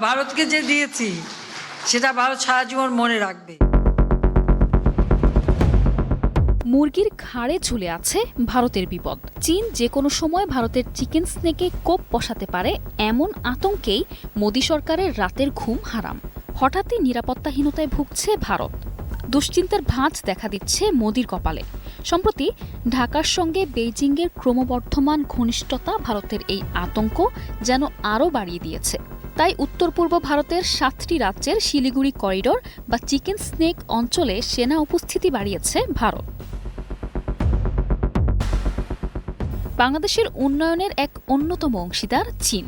ভারতকে যে দিয়েছি সেটা ভারত সারা জীবন মনে রাখবে। মুরগির ঘাড়ে ঝুলে আছে ভারতের বিপদ। চীন যে কোনো সময় ভারতের চিকেন স্নেকে কোপ বসাতে পারে, এমন আতঙ্কেই মোদি সরকারের রাতের ঘুম হারাম। হঠাৎই নিরাপত্তাহীনতায় ভুগছে ভারত। দুশ্চিন্তার ভাঁজ দেখা দিচ্ছে মোদির কপালে। সম্প্রতি ঢাকার সঙ্গে বেইজিংয়ের ক্রমবর্ধমান ঘনিষ্ঠতা ভারতের এই আতঙ্ক যেন আরও বাড়িয়ে দিয়েছে। তাই উত্তর পূর্ব ভারতের 7টি রাজ্যের শিলিগুড়ি করিডোর বা চিকেন স্নেক অঞ্চলে সেনা উপস্থিতি বাড়িয়েছে ভারত। বাংলাদেশের উন্নয়নের এক অন্যতম অংশীদার চীন।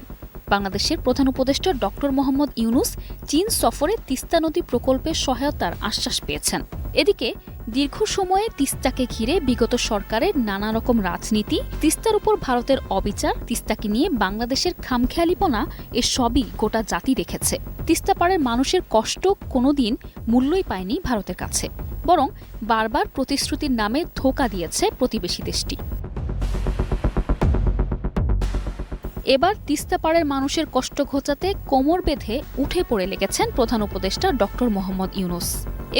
বাংলাদেশের প্রধান উপদেষ্টা ডক্টর মোহাম্মদ ইউনুস চীন সফরে তিস্তা নদী প্রকল্পের সহায়তার আশ্বাস পেয়েছেন। এদিকে দীর্ঘ সময়ে তিস্তাকে ঘিরে বিগত সরকারের নানা রকম রাজনীতি, তিস্তার উপর ভারতের অবিচার, তিস্তাকে নিয়ে বাংলাদেশের খামখেয়ালিপনা এসবই গোটা জাতি দেখেছে। তিস্তা পাড়ের মানুষের কষ্ট কোনোদিন মূল্যই পায়নি ভারতের কাছে, বরং বারবার প্রতিশ্রুতির নামে ধোঁকা দিয়েছে প্রতিবেশী দেশটি। এবার তিস্তা পাড়ের মানুষের কষ্ট ঘোচাতে কোমর বেঁধে উঠে পড়ে লেগেছেন প্রধান উপদেষ্টা ডক্টর মোহাম্মদ ইউনুস।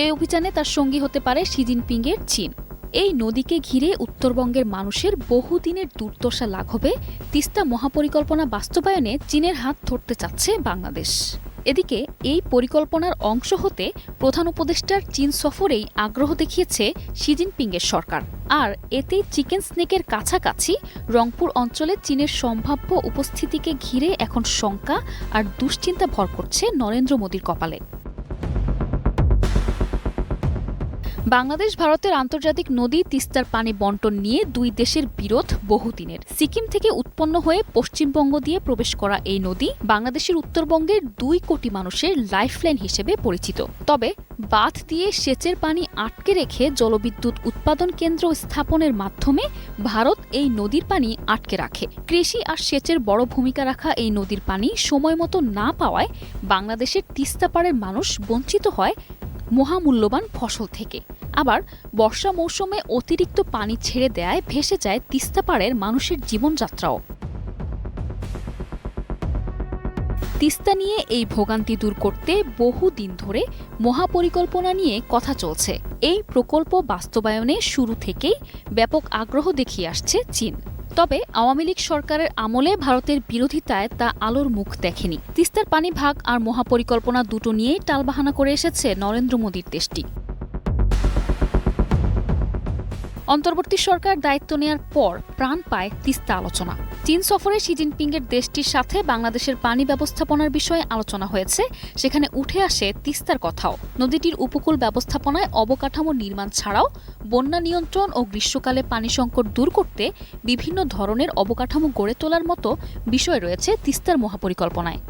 এই অভিযানে তার সঙ্গী হতে পারে শি জিনপিংয়ের চীন। এই নদীকে ঘিরে উত্তরবঙ্গের মানুষের বহুদিনের দুর্দশা লাঘবে তিস্তা মহাপরিকল্পনা বাস্তবায়নে চীনের হাত ধরতে চাচ্ছে বাংলাদেশ। এদিকে এই পরিকল্পনার অংশ হতে প্রধান উপদেষ্টার চীন সফরেই আগ্রহ দেখিয়েছে শি জিনপিংয়ের সরকার। আর এতেই চিকেন স্নেকের কাছাকাছি রংপুর অঞ্চলে চীনের সম্ভাব্য উপস্থিতিকে ঘিরে এখন শঙ্কা আর দুশ্চিন্তা ভর করছে নরেন্দ্র মোদির কপালে। বাংলাদেশ ভারতের আন্তর্জাতিক নদী তিস্তার পানি বণ্টন নিয়ে দুই দেশের বিরোধ বহুদিনের। সিকিম থেকে উৎপন্ন হয়ে পশ্চিমবঙ্গ দিয়ে প্রবেশ করা এই নদী বাংলাদেশের উত্তরবঙ্গের 2 কোটি মানুষের লাইফলাইন হিসেবে পরিচিত। তবে বাঁধ দিয়ে সেচের পানি আটকে রেখে জলবিদ্যুৎ উৎপাদন কেন্দ্র স্থাপনের মাধ্যমে ভারত এই নদীর পানি আটকে রাখে। কৃষি আর সেচের বড় ভূমিকা রাখা এই নদীর পানি সময়মতো না পাওয়ায় বাংলাদেশের তিস্তা পাড়ের মানুষ বঞ্চিত হয় মহামূল্যবান ফসল থেকে। আবার বর্ষা মৌসুমে অতিরিক্ত পানি ছেড়ে দেয়ায় ভেসে যায় তিস্তা পাড়ের মানুষের জীবনযাত্রাও। তিস্তা নিয়ে এই ভোগান্তি দূর করতে বহুদিন ধরে মহাপরিকল্পনা নিয়ে কথা চলছে। এই প্রকল্প বাস্তবায়নে শুরু থেকেই ব্যাপক আগ্রহ দেখিয়ে আসছে চীন। তবে আওয়ামী লীগ সরকারের আমলে ভারতের বিরোধিতায় তা আলোর মুখ দেখেনি। তিস্তার পানি ভাগ আর মহাপরিকল্পনা দুটো নিয়েই টালবাহানা করে এসেছে নরেন্দ্র মোদির দেশটি। অন্তর্বর্তী সরকার দায়িত্ব নেয়ার পর প্রাণ পায় তিস্তা আলোচনা। চীন সফরে শি জিনপিংয়ের দেশটির সাথে বাংলাদেশের পানি ব্যবস্থাপনার বিষয়ে আলোচনা হয়েছে। সেখানে উঠে আসে তিস্তার কথাও। নদীটির উপকূল ব্যবস্থাপনায় অবকাঠামো নির্মাণ ছাড়াও বন্যা নিয়ন্ত্রণ ও গ্রীষ্মকালে পানি সংকট দূর করতে বিভিন্ন ধরনের অবকাঠামো গড়ে তোলার মতো বিষয় রয়েছে তিস্তার মহাপরিকল্পনায়।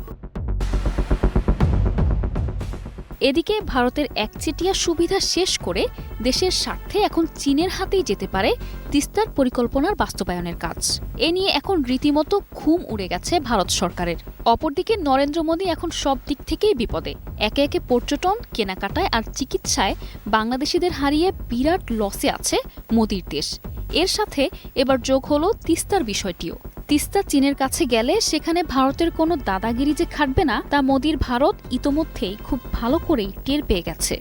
এদিকে ভারতের একচেটিয়া সুবিধা শেষ করে দেশের স্বার্থে এখন চীনের হাতেই যেতে পারে তিস্তার পরিকল্পনার বাস্তবায়নের কাজ। এ নিয়ে এখন রীতিমতো ঘুম উড়ে গেছে ভারত সরকারের। অপরদিকে নরেন্দ্র মোদি এখন সব দিক থেকেই বিপদে। একে একে পর্যটন, কেনাকাটায় আর চিকিৎসায় বাংলাদেশিদের হারিয়ে বিরাট লসে আছে মোদির দেশ। এর সাথে এবার যোগ হলো তিস্তার বিষয়টিও। তিস্তা চীনের কাছে গেলে সেখানে ভারতের কোনো দাদাগিরি যে খাটবে না তা মোদির ভারত ইতোমধ্যেই খুব ভালো করেই টের পেয়ে গেছে।